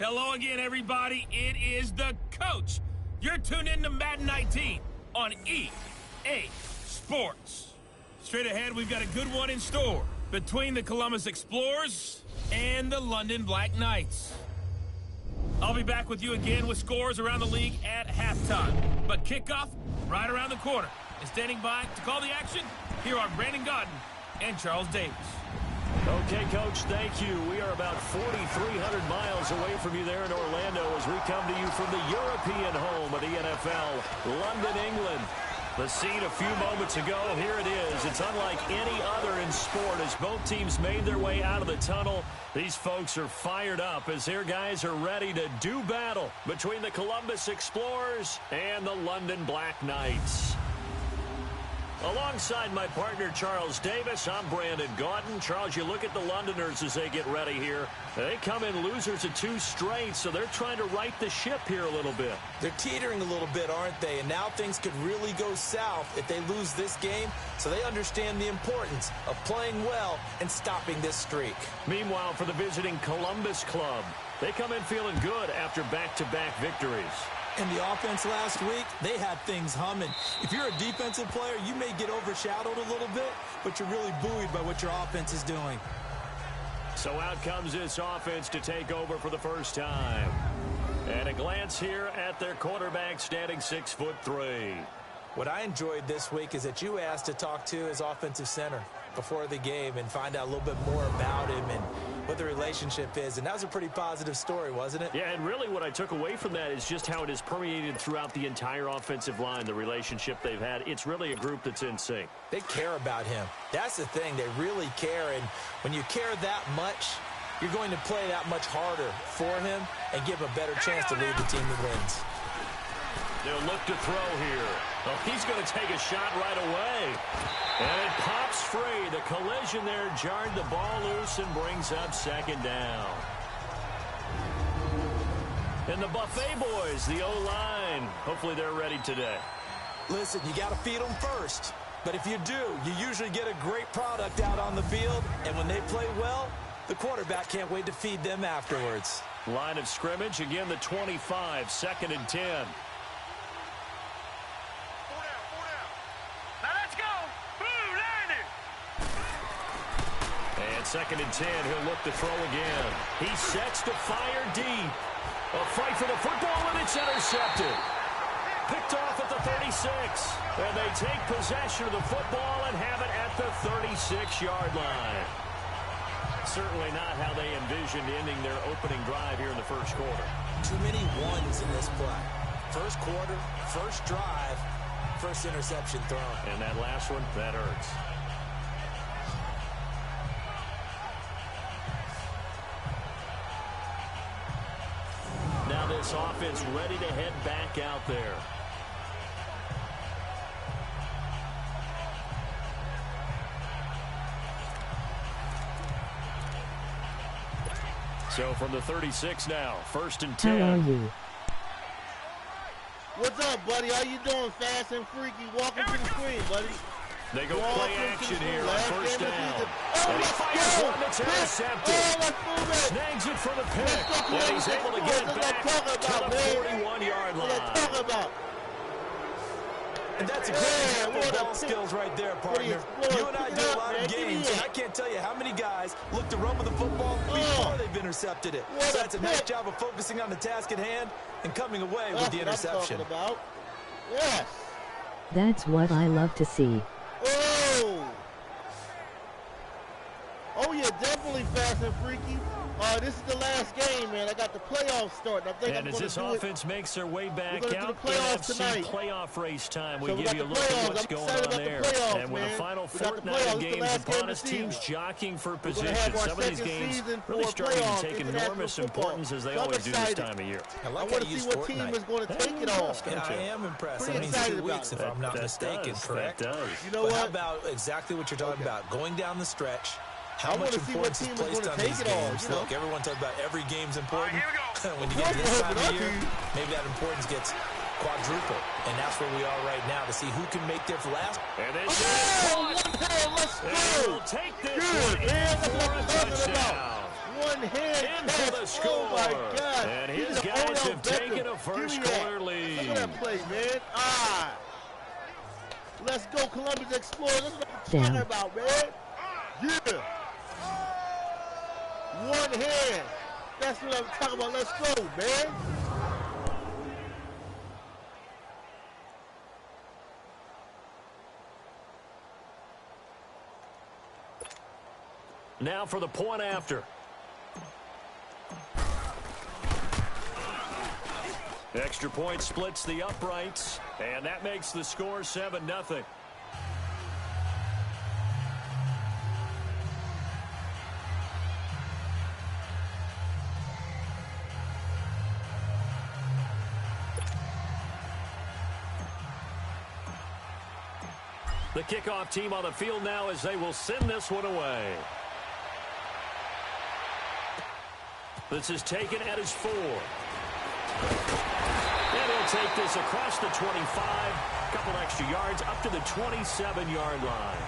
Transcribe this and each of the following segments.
Hello again, everybody. It is the coach. You're tuned in to Madden 19 on EA Sports. Straight ahead, we've got a good one in store between the Columbus Explorers and the London Black Knights. I'll be back with you again with scores around the league at halftime. But kickoff right around the corner. And standing by to call the action, here are Brandon Gaudin and Charles Davis. Okay, Coach, thank you. We are about 4,300 miles away from you there in Orlando as we come to you from the European home of the NFL, London, England. The scene a few moments ago, here it is. It's unlike any other in sport as both teams made their way out of the tunnel. These folks are fired up as their guys are ready to do battle between the Columbus Explorers and the London Black Knights. Alongside my partner, Charles Davis, I'm Brandon Gaudin. Charles, you look at the Londoners as they get ready here. They come in losers of 2 straight, so they're trying to right the ship here a little bit. They're teetering a little bit, aren't they? And now things could really go south if they lose this game, so they understand the importance of playing well and stopping this streak. Meanwhile, for the visiting Columbus club, they come in feeling good after back-to-back victories. In the offense last week, they had things humming. If you're a defensive player, you may get overshadowed a little bit, but you're really buoyed by what your offense is doing. So out comes this offense to take over for the first time. And a glance here at their quarterback standing 6'3". What I enjoyed this week is that you asked to talk to his offensive center before the game and find out a little bit more about him and what the relationship is. And that was a pretty positive story, wasn't it? Yeah, and really what I took away from that is just how it is permeated throughout the entire offensive line, the relationship they've had. It's really a group that's in sync. They care about him. That's the thing. They really care. And when you care that much, you're going to play that much harder for him and give him a better chance to lead the team that wins. They'll look to throw here. Oh, he's going to take a shot right away. And it pops free. The collision there jarred the ball loose and brings up second down. And the Buffet boys, the O-line, hopefully they're ready today. Listen, you got to feed them first. But if you do, you usually get a great product out on the field. And when they play well, the quarterback can't wait to feed them afterwards. Line of scrimmage, again the 25, 2nd and 10. Second and 10, he'll look to throw again. He sets to fire deep. A fight for the football, and it's intercepted. Picked off at the 36. And they take possession of the football and have it at the 36-yard line. Certainly not how they envisioned ending their opening drive here in the first quarter. Too many ones in this play. First quarter, first drive, first interception thrown. And that last one, that hurts. This offense ready to head back out there. So from the 36 now, 1st and 10. How are you? What's up, buddy? How you doing, fast and freaky? Welcome to the screen, buddy. They go play action here on first down. Oh, and he fires one that's intercepted. Snags it for the pick. And he's able to get it back to the 41-yard line. And that's a great example of ball skills right there, partner. You and I do a lot of games, and I can't tell you how many guys look to run with the football before they've intercepted it. So that's a nice job of focusing on the task at hand and coming away with the interception. Yes. That's what I love to see. Oh yeah, definitely fast and freaky. This is the last game, man. I got the playoffs starting. I think and I'm as this offense makes their way back out, NFC playoff race time, we so give you a look at what's going on there. And with the final fortnight of games upon us, teams jockeying for position. Some of these games really starting to take enormous importance as they always do this time of year. I want to see what team is going to take it all. I am impressed. That means 2 weeks, if I'm not mistaken, correct? You know what? How about exactly what you're talking about? Going down the stretch. How much importance is placed on these games? Look, everyone talks about every game's important. When you get to this time of year, maybe that importance gets quadrupled. And that's where we are right now to see who can make their last. And it's let's go. We'll take this one in for a touchdown. one hand In for the score. Oh, my God. And He's his an guys Odell have Beckham. taken a first quarter lead. Look at that play, man. Let's go, Columbus Explorers. That's what I'm talking about, man. Yeah. One hand. That's what I'm talking about. Let's go, man. Now for the point after. Extra point splits the uprights, and that makes the score 7-0. The kickoff team on the field now as they will send this one away. This is taken at his 4. And he'll take this across the 25, a couple extra yards up to the 27-yard line.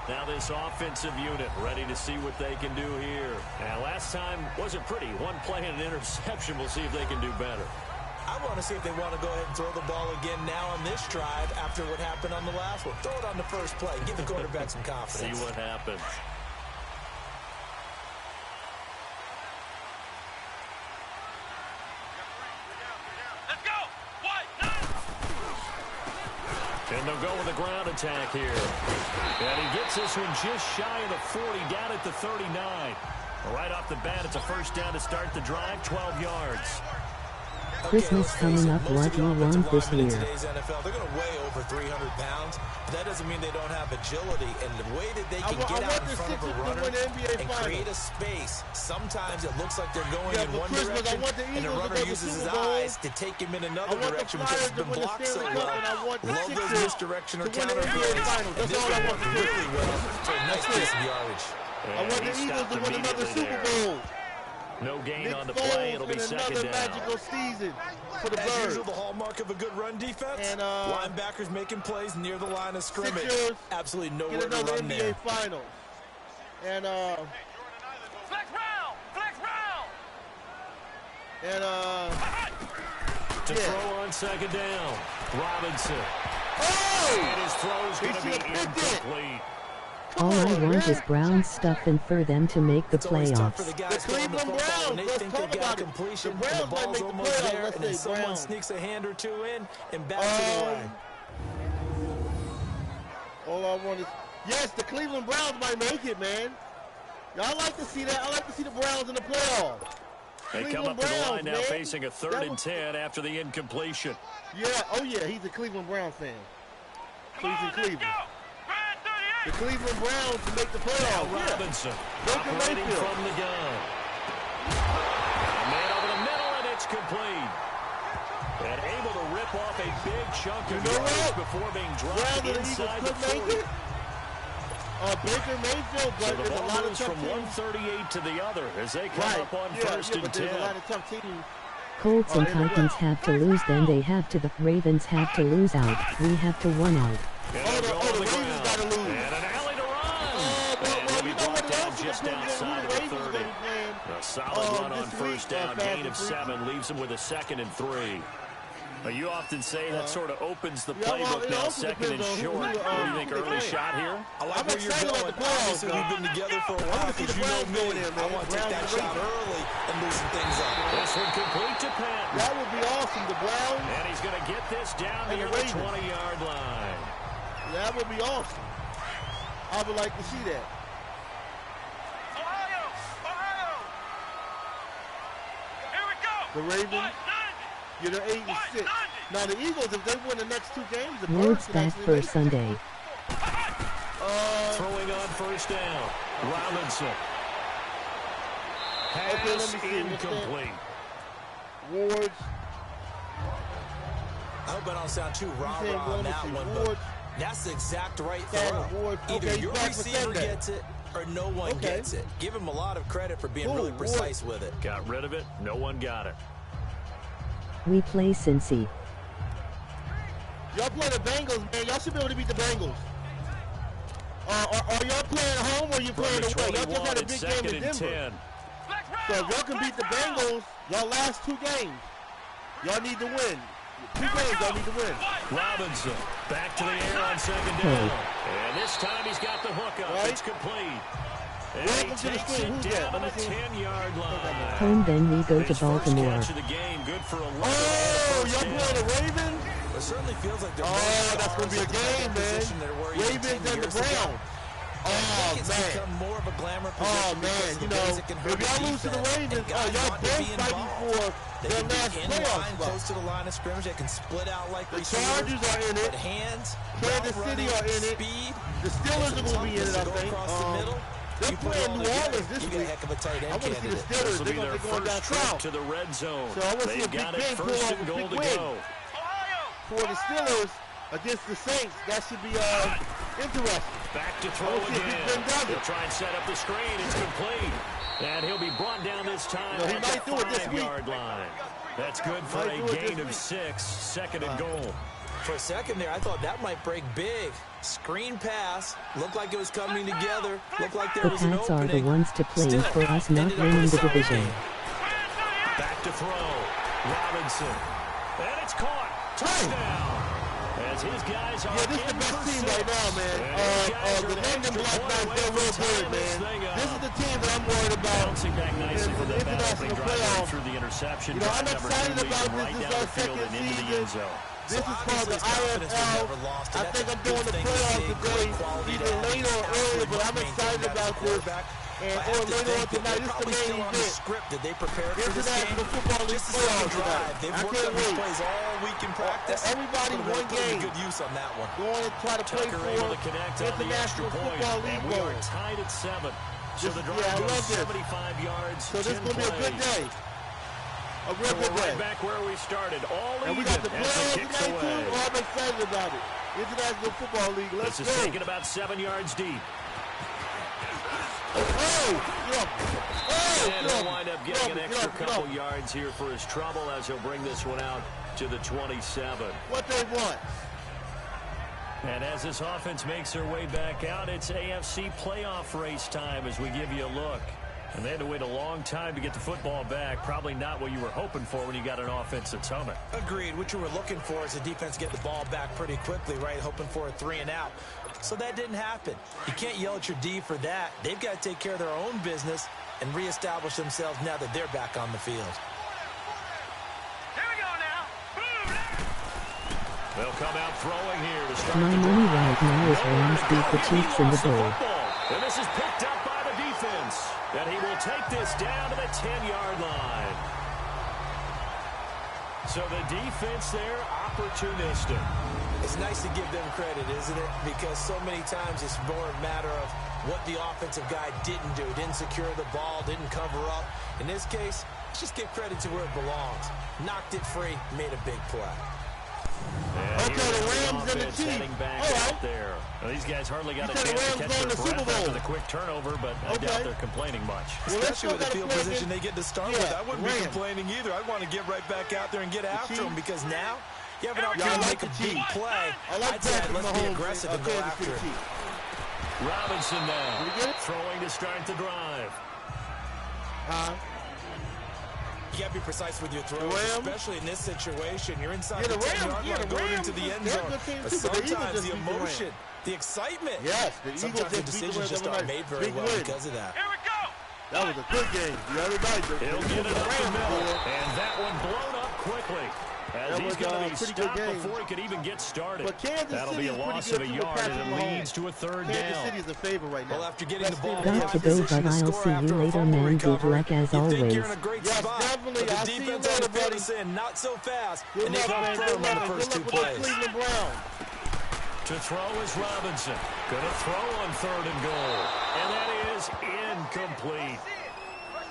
Now this offensive unit ready to see what they can do here. And last time wasn't pretty. One play and an interception. We'll see if they can do better. I want to see if they want to go ahead and throw the ball again now on this drive after what happened on the last one. Throw it on the first play. Give the quarterback some confidence. See what happens. And they'll go with a ground attack here. And he gets this one just shy of the 40, down at the 39. Right off the bat, it's a first down to start the drive, 12 yards. Christmas coming up, what do you want this year? Today's NFL, they're going to weigh over 300 pounds. That doesn't mean they don't have agility. And the way that they can get out in front of a runner and create a space, sometimes it looks like they're going in one direction, and the runner uses his eyes to take him in another direction because it's been blocked so well. Love those misdirection or counter plays. And this one worked really well for a nice piece of yardage. I want the Eagles to win another Super Bowl. No gain on the play. It'll be second down. Another magical season for the Birds. As usual, the hallmark of a good run defense. And linebackers making plays near the line of scrimmage. Sixers absolutely nowhere get another to run NBA there. Finals. And Flex round! Flex round! And to throw on second down. Robinson. Oh! And his throw's going to be incomplete. All I want is Browns stuff and for them to make the playoffs. The Cleveland Browns, they think they've got completion, and the ball's almost there, and then someone sneaks a hand or two in and back to the line. All I want is, yes, the Cleveland Browns might make it, man. I like to see that. I like to see the Browns in the playoffs. They come up to the line now facing a 3rd and 10 after the incompletion. Yeah, oh yeah, he's a Cleveland Browns fan. So he's in Cleveland. The Cleveland Browns to make the playoffs. Now Robinson operating from the gun. Man over the middle, and it's complete. And able to rip off a big chunk of yards before being dropped inside the 40. Baker Mayfield, but so the there's a lot of tough from teams. 138 to the other as they come up on first and 10. There's a lot of tough teams. Colts and Titans have to lose, then they have to. The Ravens have to lose out. We have to win out. The Ravens got to lose. And an alley to run. And he'll be brought down just outside of the 30. A solid run on first down, gain of 7, leaves him with a 2nd and 3. You often say that sort of opens the playbook now, 2nd and short. What do you think, early shot here? I like where you're going. Obviously, we've been together for a while because you know me. I want to take that shot early and loosen things up. This one complete to Patton. That would be awesome, the Browns. And he's going to get this down near the 20-yard line. That would be awesome. I would like to see that. Ohio! Here we go! The Ravens, you're 8-6. Now the Eagles, if they win the next 2 games, the Birds Birds back for Sunday. Throwing on first down. Robinson. Pass incomplete. Wards. I hope I don't sound too rah-rah on that one, but that's the exact right throw. Either your receiver gets it or no one gets it. Give him a lot of credit for being really precise with it. Got rid of it. No one got it. We play Cincy. Y'all play the Bengals, man. Y'all should be able to beat the Bengals. Are y'all playing home or you playing away? Y'all just had a big game in Denver. 10. So if y'all can beat the Bengals, y'all last 2 games, y'all need to win. 2 games y'all need to win. Robinson back to the air on 2nd down. And this time he's got the hook up. Right. It's complete. And Welcome he to the takes screen. it Who's down that? to the 10-yard line. Home, then we go to His first Baltimore. catch of the game, good for 11. Oh, y'all playing the Ravens? It certainly feels like they're That's going to be a game, man. Ravens and the Browns. Oh, it's man. become more of a glamour Oh, position man. You know, if y'all lose to the Ravens, y'all both fighting for their last playoff spot. Close to the line of scrimmage, they can split out like The receivers. Chargers are in it. But hands, Kansas City are in it. speed, The Steelers are going to be in it, I think. across the middle. They're You put it playing all New together, Orleans this you get a week. heck of a tight I end want to see the candidate. This Steelers. will They're be their going down first trip south. to the red zone. So I want to see They've a big got it game first and for goal a to big go. win for the Steelers against the Saints. That should be interesting. Back to throw Let's see if again. Big Ben does it. He'll try and set up the screen. It's complete. And he'll be brought down this time No, he at might the do it this week. 5-yard line. That's good for Might a do it gain this of week. 6. 2nd and goal. For a second there, I thought that might break big. Screen pass. Looked like it was coming together. Looked like there The was an Pats are the opening. ones to play Still, for us not ended up winning with the a solid division. game. Back to throw. Robinson. And it's caught. Touchdown. As his guys are Yeah, this is the in best for team 6. right now, man. And his guys are The an London extra Black point Knights, away they're from real good, tying this man. thing up. This is the team that I'm worried about. Bouncing back nicely in for the that balancing international drive playoffs. through the interception. You know, I'm Drive number 2 excited leads about them this. right This is down our the field second and into the season. end zone. This is called the obviously his confidence was IFL. never lost, I and think that's I'm a doing good the thing to playoffs see. today, Good quality either to late or early, but I'm maintain excited that about this. quarterback. And I have or to later on think that tonight, they're this is the probably main still on the event. script that they prepared for this International game. Football League Just a second playoffs drive. tonight. They've I worked can't on these wait. plays all week in practice. Everybody Put 'em one to game. good use on that one. Going to try to play Tucker for able to connect on the extra International point. Football League And we are goals. tied at 7. So This- the yeah, I drive goes love this. 75 yards, So this is 10 going to be a good plays. day. A real So good we're day. right back where we started. All And we even got the as the playoffs kicks tonight, away. too. Oh, I'm excited about it. International Football League. Let's This go. is taken about 7 yards deep. And he'll wind up getting an extra couple yards here for his trouble as he'll bring this one out to the 27. What they want. And as this offense makes their way back out, it's AFC playoff race time as we give you a look. And they had to wait a long time to get the football back. Probably not what you were hoping for when you got an offense that's humming. Agreed. What you were looking for is the defense get the ball back pretty quickly, right? Hoping for a 3 and out. So that didn't happen. You can't yell at your D for that. They've got to take care of their own business and reestablish themselves now that they're back on the field. Here we go now. They'll come out throwing here to start My the money drive. right now is Rams beat the Chiefs in the bowl. And this is picked up by the defense. And he will take this down to the 10-yard line. So the defense there, opportunistic. It's nice to give them credit, isn't it? Because so many times it's more a matter of what the offensive guy didn't do. Didn't secure the ball, didn't cover up. In this case, let's just give credit to where it belongs. Knocked it free, made a big play. Okay, the Rams and the Chiefs. Heading back All right. out there. Well, these guys hardly got a You said the chance to Rams catch going their to Super breath after Bowl. the quick turnover, but I Okay. doubt they're complaining much. Well, let's Especially with the go field to play position this- they get to start Yeah, with. I wouldn't be Rams. complaining either. I'd want to get right back out there and get after Chiefs. them because now you have an Yeah, I opportunity to like make a the big Chiefs. play. I like I'd say Patrick let's be Mahomes aggressive and and go Kansas after City it. Chiefs. Robinson now, Did we get it? throwing to start the drive. You got to be precise with your throws, Rams? especially in this situation. You're inside Yeah, the the 10-yard Rams- yeah, line the going Rams into the is- end they're a zone. good team But too, but the Eagles sometimes just the beat the Rams. emotion, the excitement. Yes, the Eagles Sometimes the just beat the decisions Rams just the other aren't night. made very Big well win. because of that. Here we go. That was a good game the other night. He'll get it up the middle, and that one blown up quickly. As That he's was, going to be pretty good stopped game. before he could even get started. But Kansas That'll City be a is pretty loss good of a too with yard, Patrick and it Mahomes. leads to a third Kansas down. City is a favorite right now. Well, after getting Best the ball team in in Got to go, position but to I'll score see you after a later, fumble man. Good recovery, luck as you think always. you're in a great Yes, spot. definitely. But the I'll see you defense on later, the field buddy. is saying not so fast, Good and they luck, come man. firm Good in luck. the Good first luck two with those plays. Cleveland Browns. To throw is Robinson. Going to throw on 3rd and goal. And that is incomplete.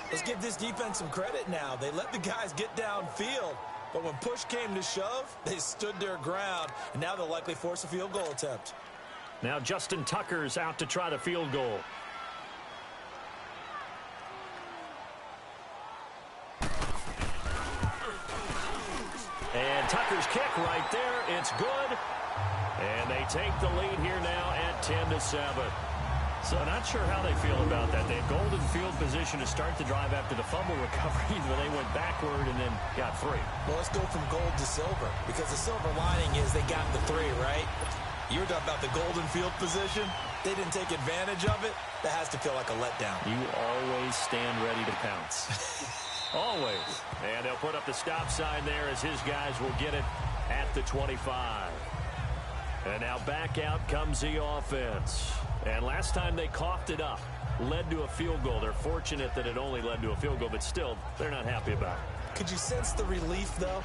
Let's give this defense some credit now. They let the guys get downfield, but when push came to shove, they stood their ground, and now they'll likely force a field goal attempt. Now Justin Tucker's out to try the field goal. And Tucker's kick right there. It's good. And they take the lead here now at 10-7. So not sure how they feel about that. They had golden field position to start the drive after the fumble recovery, but they went backward and then got 3. Well, let's go from gold to silver, because the silver lining is they got the 3, right? You were talking about the golden field position. They didn't take advantage of it. That has to feel like a letdown. You always stand ready to pounce. Always. And they'll put up the stop sign there as his guys will get it at the 25. And now back out comes the offense. And last time they coughed it up, led to a field goal. They're fortunate that it only led to a field goal, but still, they're not happy about it. Could you sense the relief, though?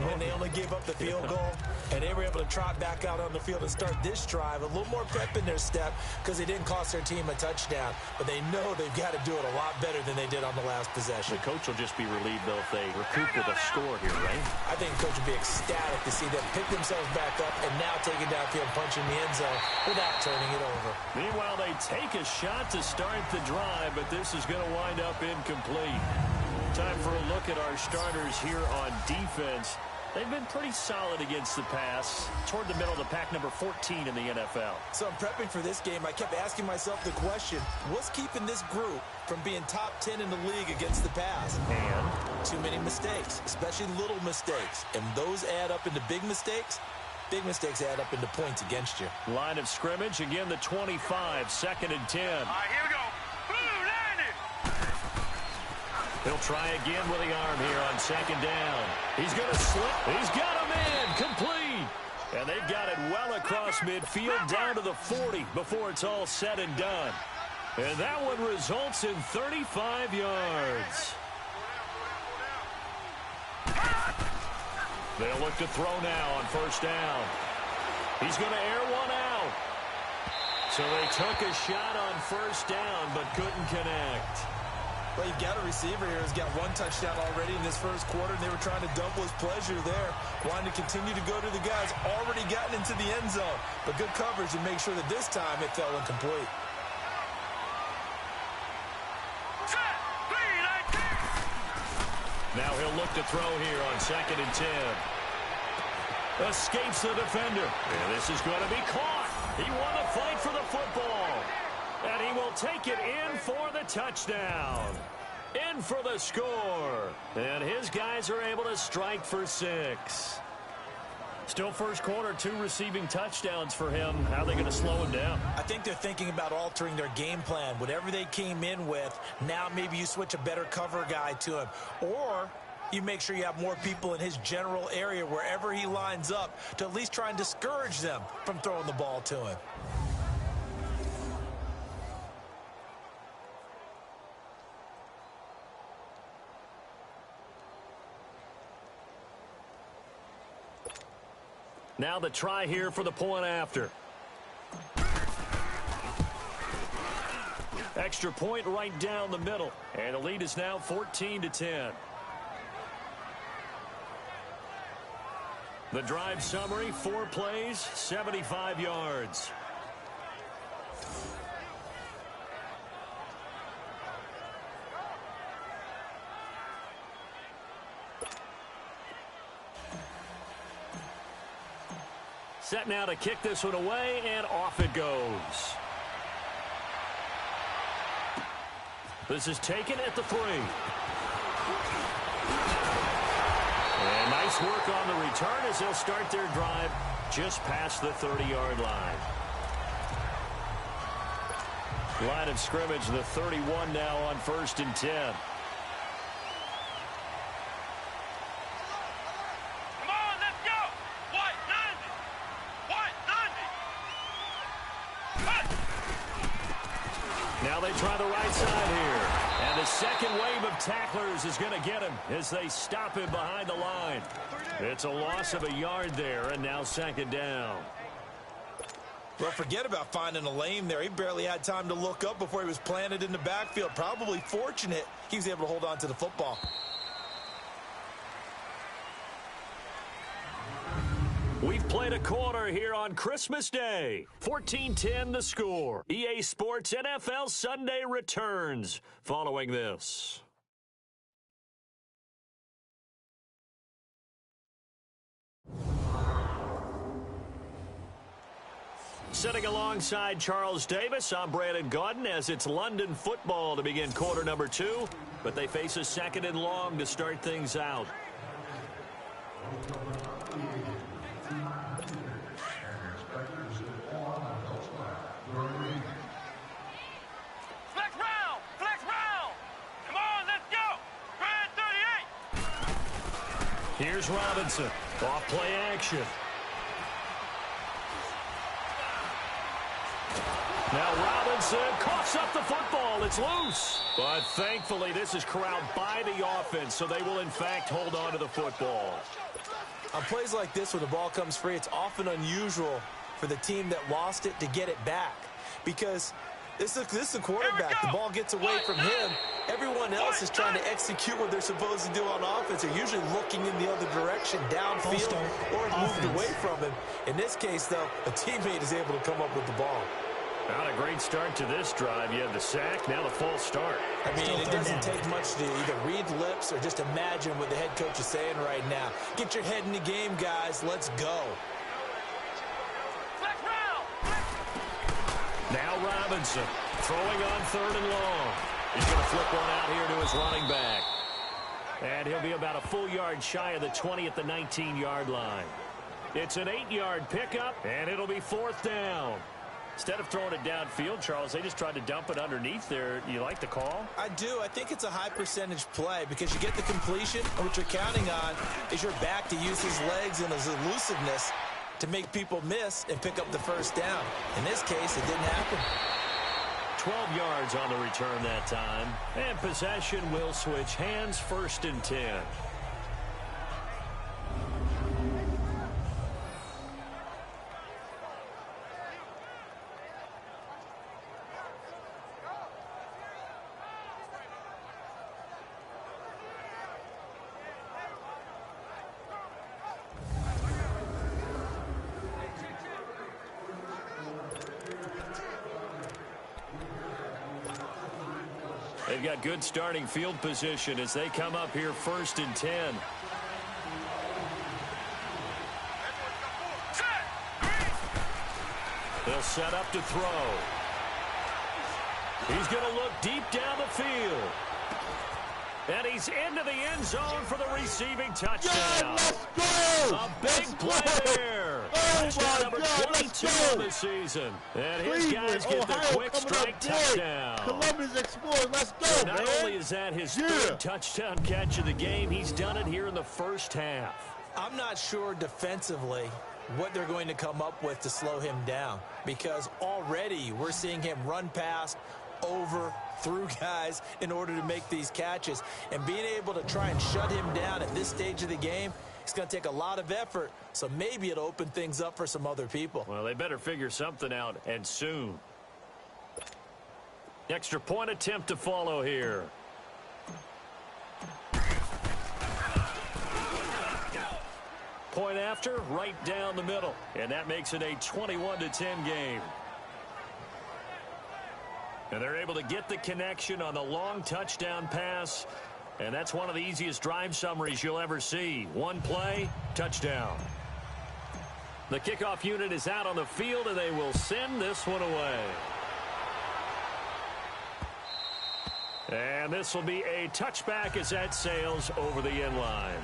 When they only gave up the field goal, and they were able to trot back out on the field and start this drive. A little more pep in their step because they didn't cost their team a touchdown. But they know they've got to do it a lot better than they did on the last possession. The coach will just be relieved, though, if they recoup with a score here, right? I think the coach will be ecstatic to see them pick themselves back up and now take it downfield, punching the end zone without turning it over. Meanwhile, they take a shot to start the drive, but this is going to wind up incomplete. Time for a look at our starters here on defense. They've been pretty solid against the pass, toward the middle of the pack, number 14 in the NFL. So I'm prepping for this game. I kept asking myself the question, what's keeping this group from being top 10 in the league against the pass? And too many mistakes, especially little mistakes. And those add up into big mistakes. Big mistakes add up into points against you. Line of scrimmage, again the 25, 2nd and 10. All right, here we go. He'll try again with the arm here on 2nd down. He's going to slip. He's got him in. Complete. And they've got it well across midfield down to the 40 before it's all said and done. And that one results in 35 yards. They'll look to throw now on 1st down. He's going to air one out. So they took a shot on 1st down but couldn't connect. Well, you've got a receiver here who's got 1 touchdown already in this 1st quarter, and they were trying to double his pleasure there, wanting to continue to go to the guys already gotten into the end zone. But good coverage and make sure that this time it fell incomplete. Now he'll look to throw here on 2nd and 10. Escapes the defender. And this is going to be caught. He won the fight for the football. And he will take it in for the touchdown. In for the score. And his guys are able to strike for 6. Still 1st quarter, 2 receiving touchdowns for him. How are they going to slow him down? I think they're thinking about altering their game plan. Whatever they came in with, now maybe you switch a better cover guy to him. Or you make sure you have more people in his general area wherever he lines up to at least try and discourage them from throwing the ball to him. Now the try here for the point after. Extra point right down the middle. And the lead is now 14-10. The drive summary, 4 plays, 75 yards. Set now to kick this one away, and off it goes. This is taken at the 3. And nice work on the return as they'll start their drive just past the 30-yard line. Line of scrimmage, the 31 now on 1st and 10. Now they try the right side here. And the second wave of tacklers is going to get him as they stop him behind the line. It's a loss of a yard there, and now 2nd down. Well, forget about finding a lane there. He barely had time to look up before he was planted in the backfield. Probably fortunate he was able to hold on to the football. We've played a quarter here on Christmas Day. 14-10 the score. EA Sports NFL Sunday returns following this. Sitting alongside Charles Davis, I'm Brandon Gaudin as it's London football to begin quarter number 2. But they face a 2nd and long to start things out. Flex round! Flex round! Come on, let's go! Brand 38! Here's Robinson. Off play action. Now Robinson coughs up the football. It's loose. But thankfully, this is corralled by the offense, so they will, in fact, hold on to the football. On plays like this where the ball comes free, it's often unusual for the team that lost it to get it back. Because this is the quarterback. The ball gets away from him. Everyone else is trying to execute what they're supposed to do on offense. They're usually looking in the other direction, downfield, or moved away from him. In this case, though, a teammate is able to come up with the ball. Not a great start to this drive. You had the sack, now the false start. I mean, it doesn't take much to either read lips or just imagine what the head coach is saying right now. Get your head in the game, guys. Let's go. Now Robinson throwing on 3rd and long. He's going to flip one out here to his running back. And he'll be about a full yard shy of the 20 at the 19-yard line. It's an 8-yard pickup, and it'll be 4th down. Instead of throwing it downfield, Charles, they just tried to dump it underneath there. You like the call? I do. I think it's a high-percentage play because you get the completion, and what you're counting on is your back to use his legs and his elusiveness to make people miss and pick up the 1st down. In this case, it didn't happen. 12 yards on the return that time. And possession will switch hands, 1st and 10. They've got good starting field position as they come up here 1st and 10. They'll set up to throw. He's going to look deep down the field. And he's into the end zone for the receiving touchdown. A big play there. Touchdown number 22 of the season. And his guys get the quick strike touchdown. Columbus Explorers, let's go, Not only is that his 3rd touchdown catch of the game, he's done it here in the 1st half. I'm not sure defensively what they're going to come up with to slow him down because already we're seeing him run past, over, through guys in order to make these catches. And being able to try and shut him down at this stage of the game, it's going to take a lot of effort. So maybe it'll open things up for some other people. Well, they better figure something out, and soon. Extra point attempt to follow here. Point after, right down the middle. And that makes it a 21-10 game. And they're able to get the connection on the long touchdown pass. And that's one of the easiest drive summaries you'll ever see. One play, touchdown. The kickoff unit is out on the field, and they will send this one away. And this will be a touchback as that sails over the end line.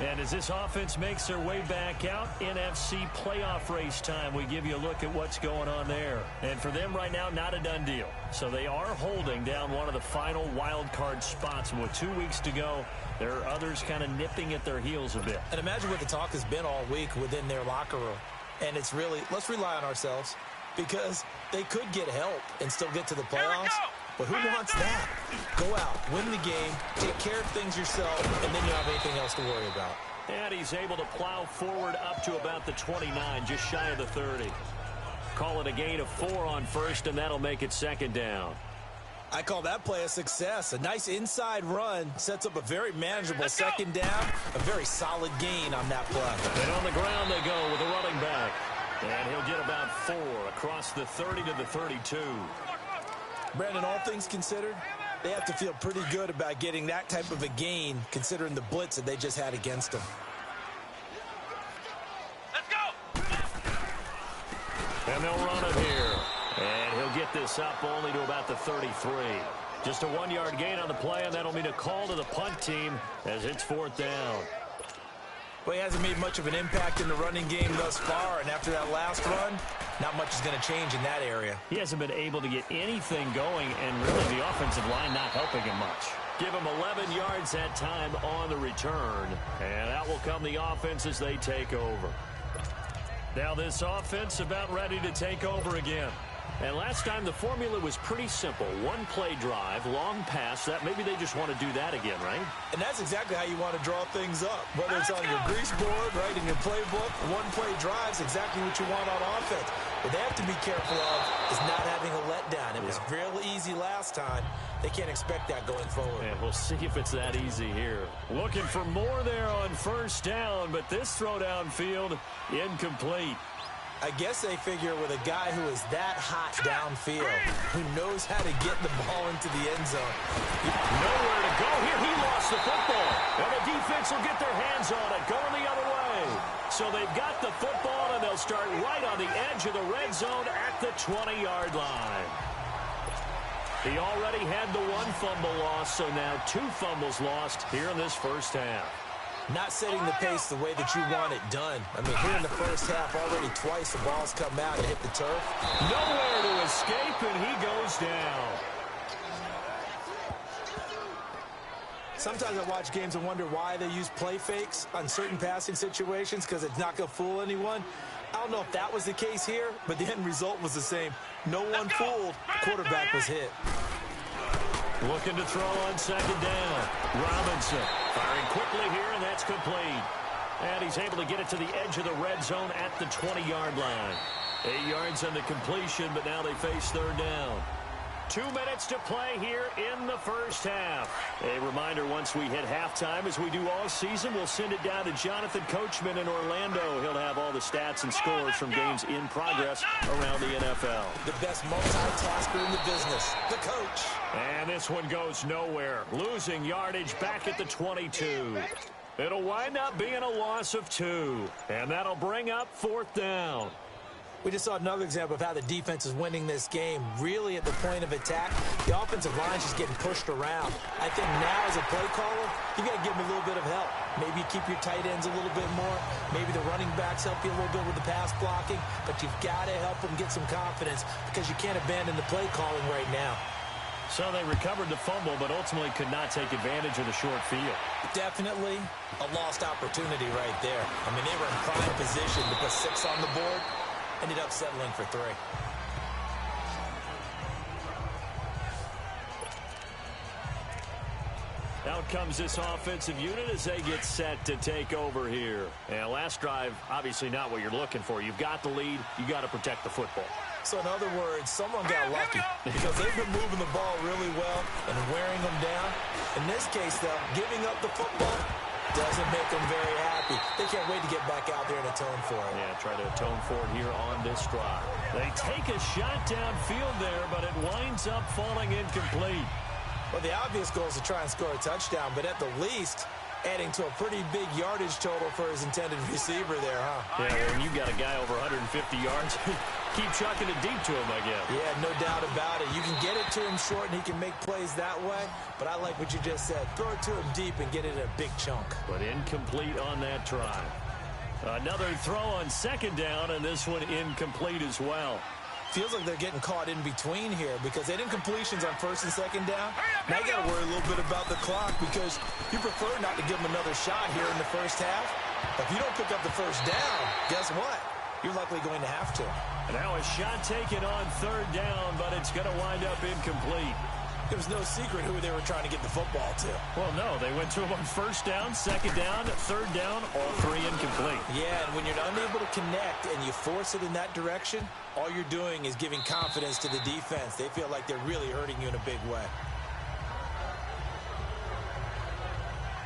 And as this offense makes their way back out, NFC playoff race time, we give you a look at what's going on there. And for them right now, not a done deal. So they are holding down one of the final wild card spots. And with 2 weeks to go, there are others kind of nipping at their heels a bit. And imagine what the talk has been all week within their locker room. And it's really, let's rely on ourselves because they could get help and still get to the playoffs. But who wants that? Go out, win the game, take care of things yourself, and then you don't have anything else to worry about. And he's able to plow forward up to about the 29, just shy of the 30. Call it a gain of 4 on 1st, and that'll make it 2nd down. I call that play a success. A nice inside run sets up a very manageable 2nd down, a very solid gain on that play. And on the ground they go with the running back. And he'll get about 4 across the 30 to the 32. Brandon, all things considered, they have to feel pretty good about getting that type of a gain considering the blitz that they just had against them. Let's go! And they'll run it here. And he'll get this up only to about the 33. Just a 1-yard gain on the play, and that'll mean a call to the punt team as it's 4th down. Well, he hasn't made much of an impact in the running game thus far, and after that last run, not much is going to change in that area. He hasn't been able to get anything going, and really the offensive line not helping him much. Give him 11 yards that time on the return, and out will come the offense as they take over. Now this offense about ready to take over again. And last time the formula was pretty simple. 1-play drive, long pass. That maybe they just want to do that again, right? And that's exactly how you want to draw things up. Whether it's on your grease board, right, in your playbook, 1-play drives, exactly what you want on offense. What they have to be careful of is not having a letdown. It was real easy last time. They can't expect that going forward. And we'll see if it's that easy here. Looking for more there on 1st down, but this throw downfield incomplete. I guess they figure with a guy who is that hot downfield, who knows how to get the ball into the end zone. Nowhere to go here. He lost the football. And the defense will get their hands on it, going the other way. So they've got the football, and they'll start right on the edge of the red zone at the 20-yard line. He already had the 1 fumble loss, so now 2 fumbles lost here in this first half. Not setting the pace the way that you want it done. I mean, here in the first half, already twice the ball's come out and hit the turf. Nowhere to escape, and he goes down. Sometimes I watch games and wonder why they use play fakes on certain passing situations, because it's not going to fool anyone. I don't know if that was the case here, but the end result was the same. No one fooled. The quarterback was hit. Looking to throw on 2nd down. Robinson firing quickly here, and that's complete. And he's able to get it to the edge of the red zone at the 20-yard line. 8 yards on the completion, but now they face 3rd down. 2 minutes to play here in the first half. A reminder, once we hit halftime, as we do all season, we'll send it down to Jonathan Coachman in Orlando. He'll have all the stats and scores from games in progress around the NFL. The best multitasker in the business, the coach. And this one goes nowhere. Losing yardage back at the 22. It'll wind up being a loss of 2. And that'll bring up 4th down. We just saw another example of how the defense is winning this game. Really at the point of attack, the offensive line is just getting pushed around. I think now as a play caller, you got to give them a little bit of help. Maybe keep your tight ends a little bit more. Maybe the running backs help you a little bit with the pass blocking. But you've got to help them get some confidence because you can't abandon the play calling right now. So they recovered the fumble, but ultimately could not take advantage of the short field. Definitely a lost opportunity right there. I mean, they were in prime position to put 6 on the board. Ended up settling for 3. Out comes this offensive unit as they get set to take over here. And last drive, obviously not what you're looking for. You've got the lead. You got to protect the football. So in other words, someone got lucky because they've been moving the ball really well and wearing them down. In this case, though, giving up the football doesn't make them very happy. They can't wait to get back out there and atone for it. Yeah, try to atone for it here on this drive. They take a shot downfield there, but it winds up falling incomplete. Well, the obvious goal is to try and score a touchdown, but at the least, adding to a pretty big yardage total for his intended receiver there, huh? Yeah, when you've got a guy over 150 yards, keep chucking it deep to him, I guess. Yeah, no doubt about it. You can get it to him short, and he can make plays that way, but I like what you just said. Throw it to him deep and get it in a big chunk. But incomplete on that try. Another throw on 2nd down, and this one incomplete as well. Feels like they're getting caught in between here because they did incompletions on 1st and 2nd down. Now you got to worry a little bit about the clock because you prefer not to give them another shot here in the first half. But if you don't pick up the 1st down, guess what? You're likely going to have to. And now a shot taken on 3rd down, but it's going to wind up incomplete. It was no secret who they were trying to get the football to. Well, no, they went to him on 1st down, 2nd down, 3rd down, all 3 incomplete. Yeah, and when you're unable to connect and you force it in that direction, all you're doing is giving confidence to the defense. They feel like they're really hurting you in a big way.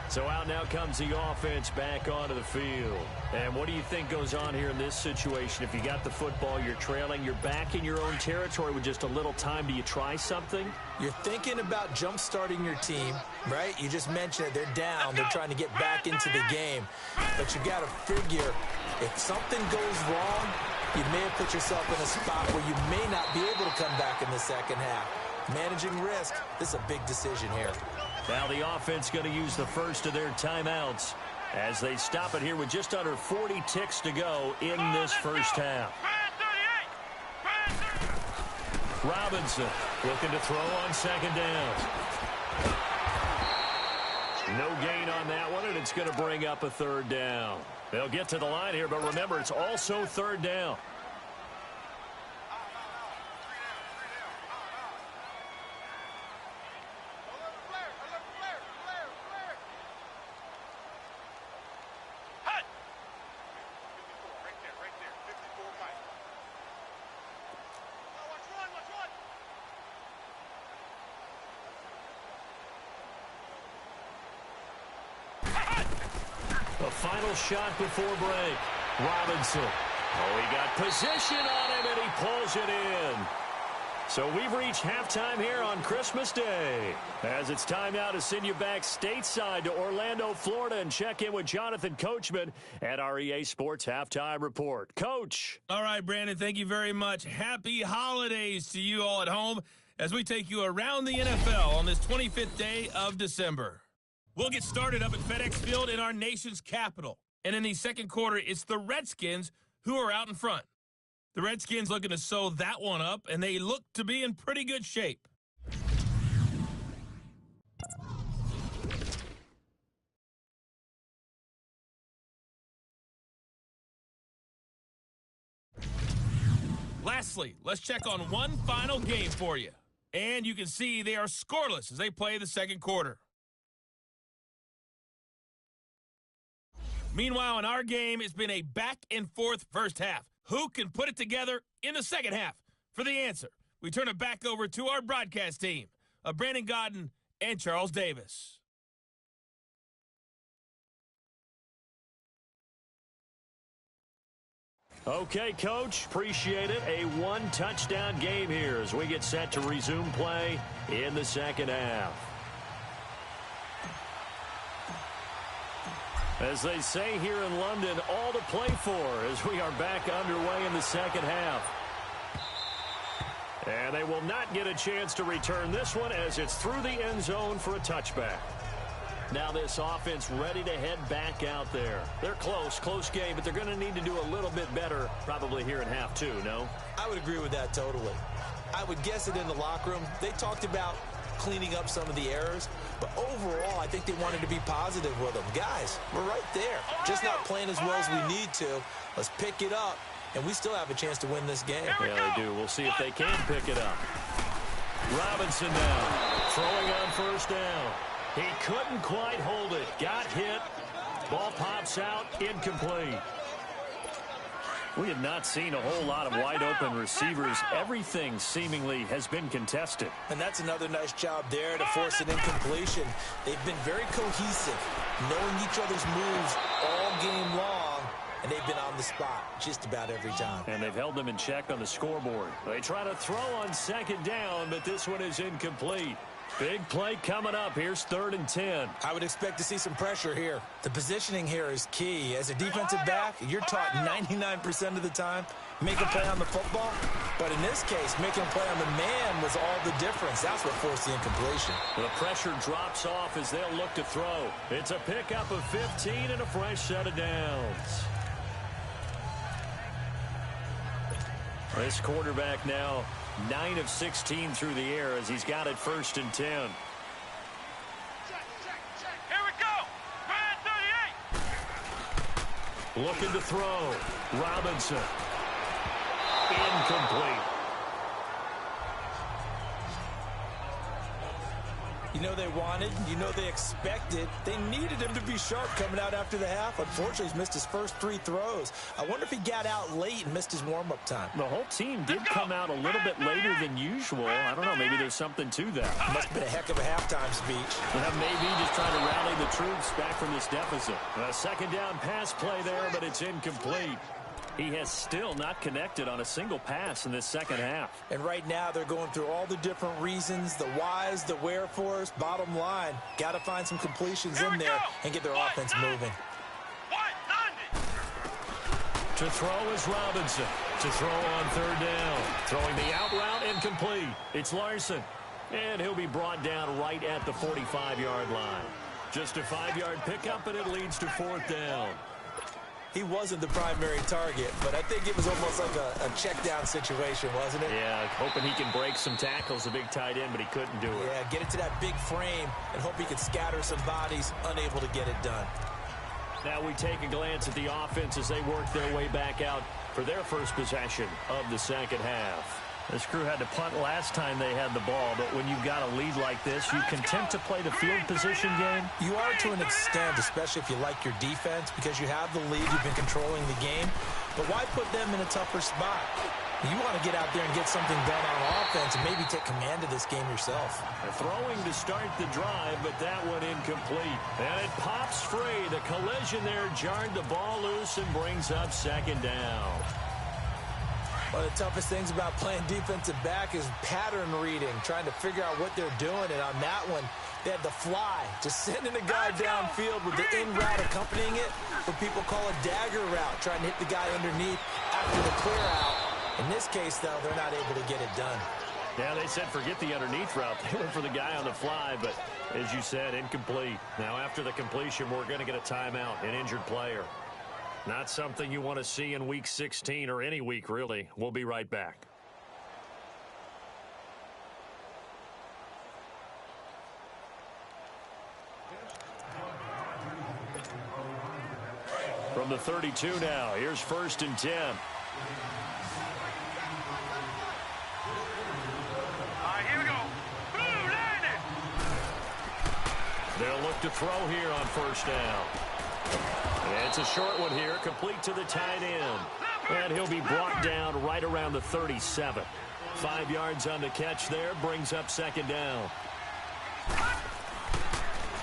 So out now comes the offense back onto the field. And what do you think goes on here in this situation? If you got the football, you're trailing, you're back in your own territory with just a little time. Do you try something? You're thinking about jump-starting your team, right? You just mentioned it. They're down. They're trying to get back into the game. But you got to figure If something goes wrong, you may have put yourself in a spot where you may not be able to come back in the second half. Managing risk, this is a big decision here. Now the offense going to use the first of their timeouts as they stop it here with just under 40 ticks to go in this first half. Robinson looking to throw on second down. No gain on that one, and it's going to bring up a third down. They'll get to the line here, but remember, it's also third down. The final shot before break. Robinson. Oh, he got position on him, and he pulls it in. So we've reached halftime here on Christmas Day. As it's time now to send you back stateside to Orlando, Florida, and check in with Jonathan Coachman at our EA Sports Halftime Report. Coach. All right, Brandon, thank you very much. Happy holidays to you all at home as we take you around the NFL on this 25th day of December. We'll get started up at FedEx Field in our nation's capital. And in the second quarter, it's the Redskins who are out in front. The Redskins looking to sew that one up, and they look to be in pretty good shape. Lastly, let's check on one final game for you. And you can see they are scoreless as they play the second quarter. Meanwhile, in our game, it's been a back-and-forth first half. Who can put it together in the second half? For the answer, we turn it back over to our broadcast team of Brandon Gaudin and Charles Davis. Okay, Coach, appreciate it. A one-touchdown game here as we get set to resume play in the second half. As they say here in London, all to play for as we are back underway in the second half. And they will not get a chance to return this one as it's through the end zone for a touchback. Now this offense ready to head back out there. They're close game, but they're going to need to do a little bit better probably here in half two, no? I would agree with that totally. I would guess it in the locker room. They talked about cleaning up some of the errors, but overall I think they wanted to be positive with them. Guys, we're right there, just not playing as well as we need to. Let's pick it up, and we still have a chance to win this game. Yeah, they do. We'll see if they can pick it up. Robinson now throwing on first down. He couldn't quite hold it. Got hit. Ball pops out, incomplete. We have not seen a whole lot of wide-open receivers. Everything seemingly has been contested. And that's another nice job there to force an incompletion. They've been very cohesive, knowing each other's moves all game long, and they've been on the spot just about every time. And they've held them in check on the scoreboard. They try to throw on second down, but this one is incomplete. Big play coming up. Here's 3rd and 10. I would expect to see some pressure here. The positioning here is key. As a defensive back, you're taught 99% of the time, make a play on the football. But in this case, making a play on the man was all the difference. That's what forced the incompletion. The pressure drops off as they'll look to throw. It's a pickup of 15 and a fresh set of downs. This quarterback now 9 of 16 through the air as he's got it 1st and 10. Here we go. Man 38. Looking to throw. Robinson. Incomplete. You know they wanted, you know they expected. They needed him to be sharp coming out after the half. Unfortunately, he's missed his first 3 throws. I wonder if he got out late and missed his warm-up time. The whole team did come out a little bit later than usual. I don't know, maybe there's something to that. Must have been a heck of a halftime speech. Maybe just trying to rally the troops back from this deficit. A second down pass play there, but it's incomplete. He has still not connected on a single pass in this second half. And right now they're going through all the different reasons, the whys, the wherefores. Bottom line, got to find some completions in there and get their offense moving. To throw is Robinson. To throw on third down. Throwing the out route incomplete. It's Larson. And he'll be brought down right at the 45-yard line. Just a 5-yard pickup, and it leads to fourth down. He wasn't the primary target, but I think it was almost like a check down situation, wasn't it? Yeah, hoping he can break some tackles, a big tight end, but he couldn't do it. Yeah, get it to that big frame and hope he can scatter some bodies, unable to get it done. Now we take a glance at the offense as they work their way back out for their first possession of the second half. This crew had to punt last time they had the ball, but when you've got a lead like this, you content to play the field position game? You are to an extent, especially if you like your defense, because you have the lead, you've been controlling the game. But why put them in a tougher spot? You want to get out there and get something done on offense and maybe take command of this game yourself. Throwing to start the drive, but that one incomplete. And it pops free. The collision there jarred the ball loose and brings up second down. One of the toughest things about playing defensive back is pattern reading, trying to figure out what they're doing. And on that one, they had the fly, just sending a guy downfield with the in route accompanying it, what people call a dagger route, trying to hit the guy underneath after the clear out. In this case, though, they're not able to get it done. Yeah, they said forget the underneath route. They went for the guy on the fly, but as you said, incomplete. Now, after the completion, we're going to get a timeout, an injured player. Not something you want to see in Week 16 or any week, really. We'll be right back. From the 32 now, here's 1st and 10. Here we go. They'll look to throw here on 1st down. And it's a short one here, complete to the tight end. And he'll be brought down right around the 37. 5 yards on the catch there, brings up second down.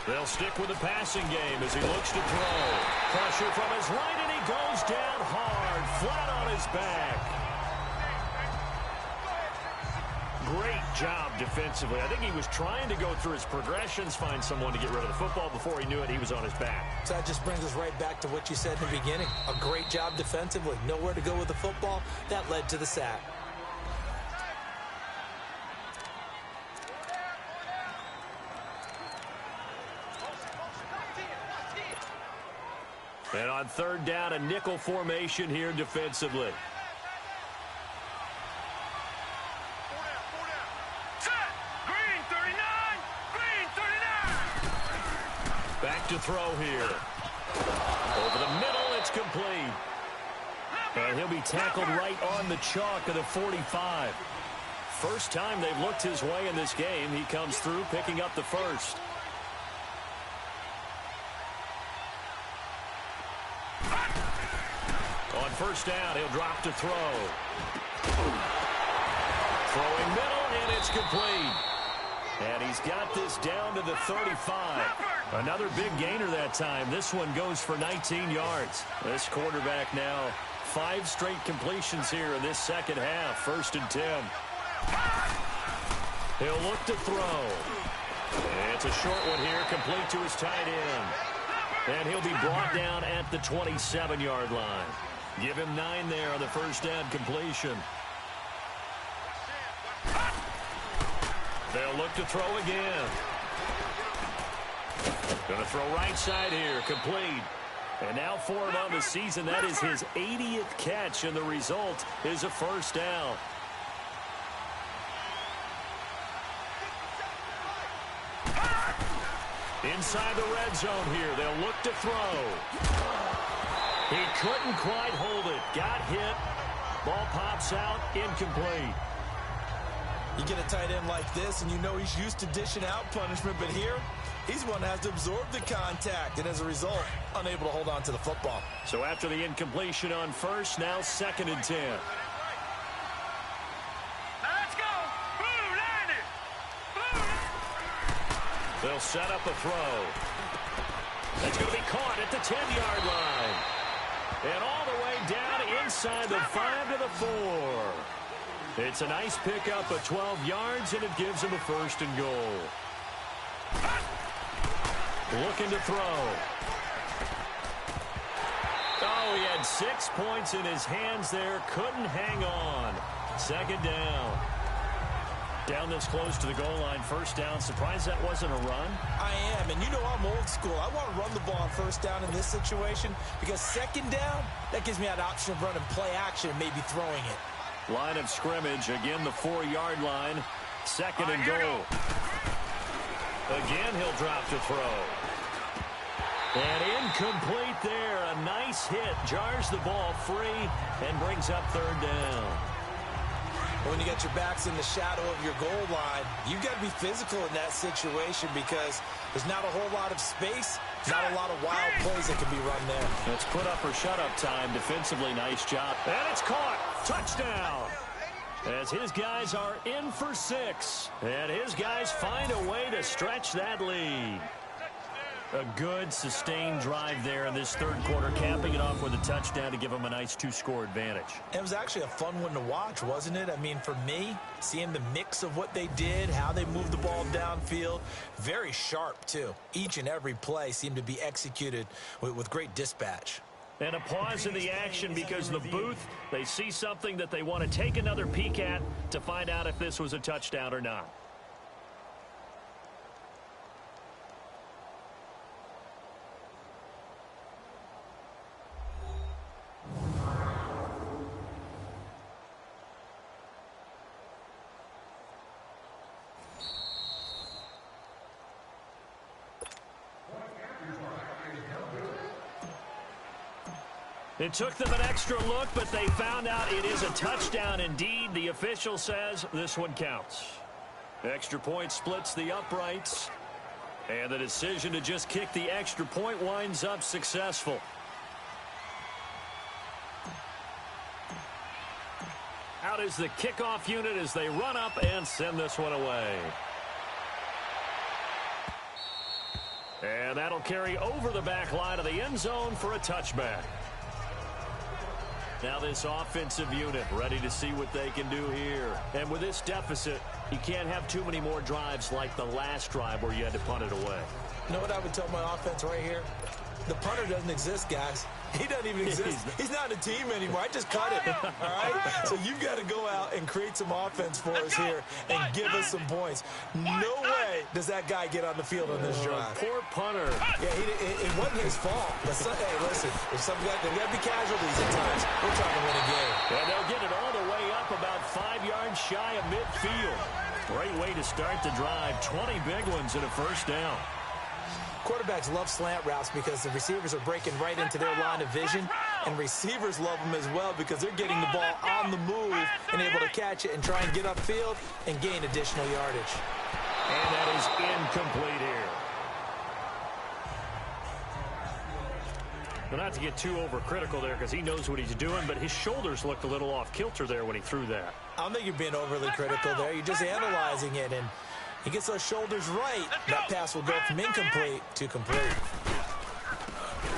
They'll stick with the passing game as he looks to throw. Pressure from his right, and he goes down hard, flat on his back. Great job defensively. I think he was trying to go through his progressions, find someone to get rid of the football. Before he knew it, he was on his back. So that just brings us right back to what you said in the beginning. A great job defensively. Nowhere to go with the football. That led to the sack. And on 3rd down, a nickel formation here defensively. Back to throw here. Over the middle, it's complete. And he'll be tackled right on the chalk of the 45. First time they've looked his way in this game. He comes through, picking up the first. On 1st down, he'll drop to throw. Throwing middle, and it's complete. And he's got this down to the 35. Another big gainer that time. This one goes for 19 yards. This quarterback now 5 straight completions here in this second half. 1st and 10. He'll look to throw. It's a short one here, complete to his tight end. And he'll be brought down at the 27-yard line. Give him 9 there on the 1st down completion. They'll look to throw again. Going to throw right side here, complete. And now for him on the season, that is his 80th catch, and the result is a 1st down. Inside the red zone here, they'll look to throw. He couldn't quite hold it. Got hit. Ball pops out, incomplete. You get a tight end like this, and you know he's used to dishing out punishment, but here, he's one that has to absorb the contact, and as a result, unable to hold on to the football. So after the incompletion on 1st, now 2nd and 10. Let's go. They'll set up a throw. That's going to be caught at the 10-yard line. And all the way down inside the 5 to the 4. It's a nice pickup of 12 yards, and it gives him a 1st and goal. Looking to throw. Oh, he had 6 points in his hands there. Couldn't hang on. Second down. Down this close to the goal line. First down. Surprised that wasn't a run? I am, and you know I'm old school. I want to run the ball on first down in this situation because second down, that gives me that option of running play action and maybe throwing it. Line of scrimmage. Again, the 4-yard line. Second and goal. Again, he'll drop to throw. And incomplete there. A nice hit. Jars the ball free and brings up third down. When you got your backs in the shadow of your goal line, you've got to be physical in that situation because there's not a whole lot of space, not a lot of wild plays that can be run there. Let's put up or shut up time. Defensively, nice job. And it's caught. Touchdown. As his guys are in for 6. And his guys find a way to stretch that lead. A good, sustained drive there in this third quarter, capping it off with a touchdown to give them a nice 2-score advantage. It was actually a fun one to watch, wasn't it? I mean, for me, seeing the mix of what they did, how they moved the ball downfield, very sharp, too. Each and every play seemed to be executed with great dispatch. And a pause in the action because the booth, they see something that they want to take another peek at to find out if this was a touchdown or not. It took them an extra look, but they found out it is a touchdown indeed. The official says this one counts. Extra point splits the uprights. And the decision to just kick the extra point winds up successful. Out is the kickoff unit as they run up and send this one away. And that'll carry over the back line of the end zone for a touchback. Now this offensive unit ready to see what they can do here. And with this deficit, you can't have too many more drives like the last drive where you had to punt it away. You know what I would tell my offense right here? The punter doesn't exist, guys. He doesn't even exist. He's not a team anymore. I just cut it, all right? So you've got to go out and create some offense for us here and give us some points. No way does that guy get on the field on this drive. Poor punter. Yeah, it wasn't his fault. But hey, listen, if there's got to be casualties at times. We're trying to win a game. And they'll get it all the way up about 5 yards shy of midfield. Great way to start the drive. 20 big ones and a first down. Quarterbacks love slant routes because the receivers are breaking right into their line of vision, and receivers love them as well because they're getting the ball on the move and able to catch it and try and get upfield and gain additional yardage. And that is incomplete here. Well, not to get too overcritical there because he knows what he's doing, but his shoulders looked a little off kilter there when he threw that. I don't think you're being overly critical there. You're just analyzing it, and he gets those shoulders right. That pass will go from incomplete to complete.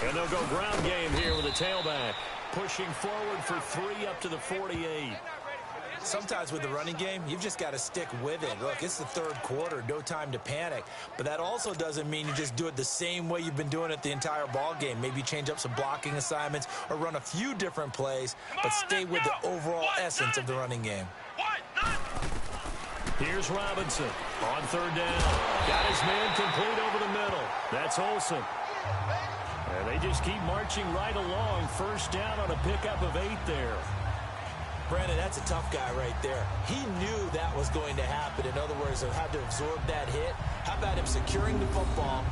And they'll go ground game here with a tailback. Pushing forward for 3 up to the 48. Sometimes with the running game, you've just got to stick with it. Look, it's the third quarter, no time to panic. But that also doesn't mean you just do it the same way you've been doing it the entire ball game. Maybe change up some blocking assignments or run a few different plays, but stay with the overall essence of the running game. Here's Robinson on third down. Got his man complete over the middle. That's Olsen. And they just keep marching right along. First down on a pickup of 8 there. Brandon, that's a tough guy right there. He knew that was going to happen. In other words, he had to absorb that hit. How about him securing the football,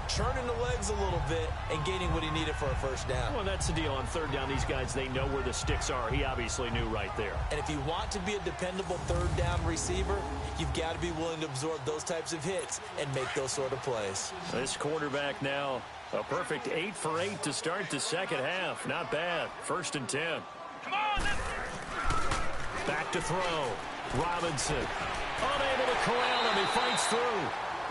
churning the legs a little bit, and gaining what he needed for a first down? Well, that's the deal. On third down, these guys, they know where the sticks are. He obviously knew right there. And if you want to be a dependable third down receiver, you've got to be willing to absorb those types of hits and make those sort of plays. This quarterback now, a perfect 8 for 8 to start the second half. Not bad. First and 10. Come on, back to throw. Robinson unable to corral him. He fights through.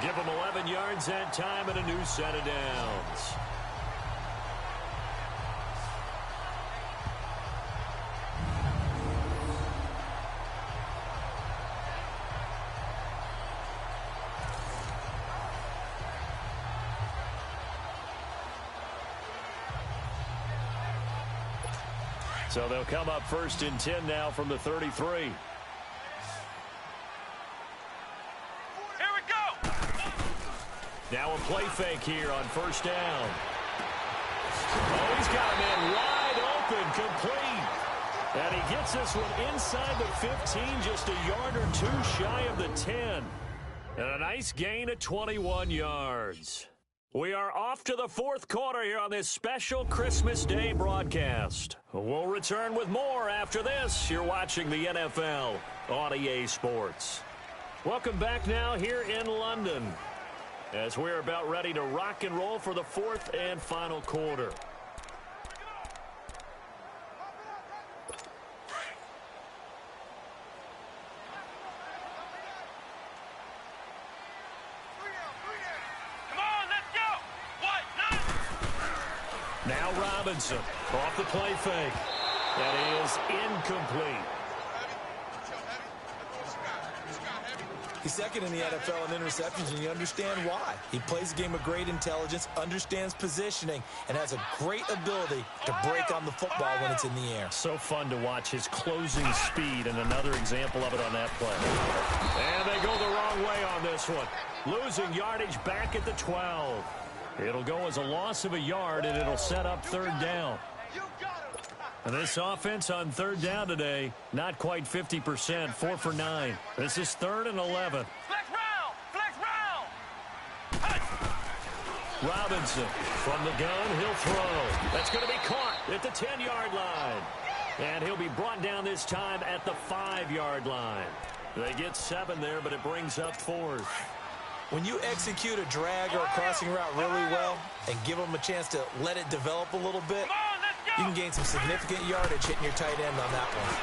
Give him 11 yards that time and a new set of downs. So they'll come up 1st and 10 now from the 33. Here we go. Now a play fake here on 1st down. Oh, he's got a man wide open, complete. And he gets this one inside the 15, just a yard or two shy of the 10. And a nice gain of 21 yards. We are off to the 4th quarter here on this special Christmas Day broadcast. We'll return with more after this. You're watching the NFL on EA Sports. Welcome back now here in London as we're about ready to rock and roll for the 4th and final quarter. Now Robinson off the play fake. That is incomplete. He's second in the NFL in interceptions, and you understand why. He plays a game of great intelligence, understands positioning, and has a great ability to break on the football when it's in the air. So fun to watch his closing speed, and another example of it on that play. And they go the wrong way on this one. Losing yardage back at the 12. It'll go as a loss of a yard, and it'll set up 3rd down. And this offense on 3rd down today, not quite 50%, 4 for 9. This is 3rd and 11. Flex round! Flex round! Robinson from the gun, he'll throw. That's going to be caught at the 10-yard line. And he'll be brought down this time at the 5-yard line. They get 7 there, but it brings up 4th. When you execute a drag or a crossing route really well and give them a chance to let it develop a little bit, you can gain some significant yardage hitting your tight end on that one.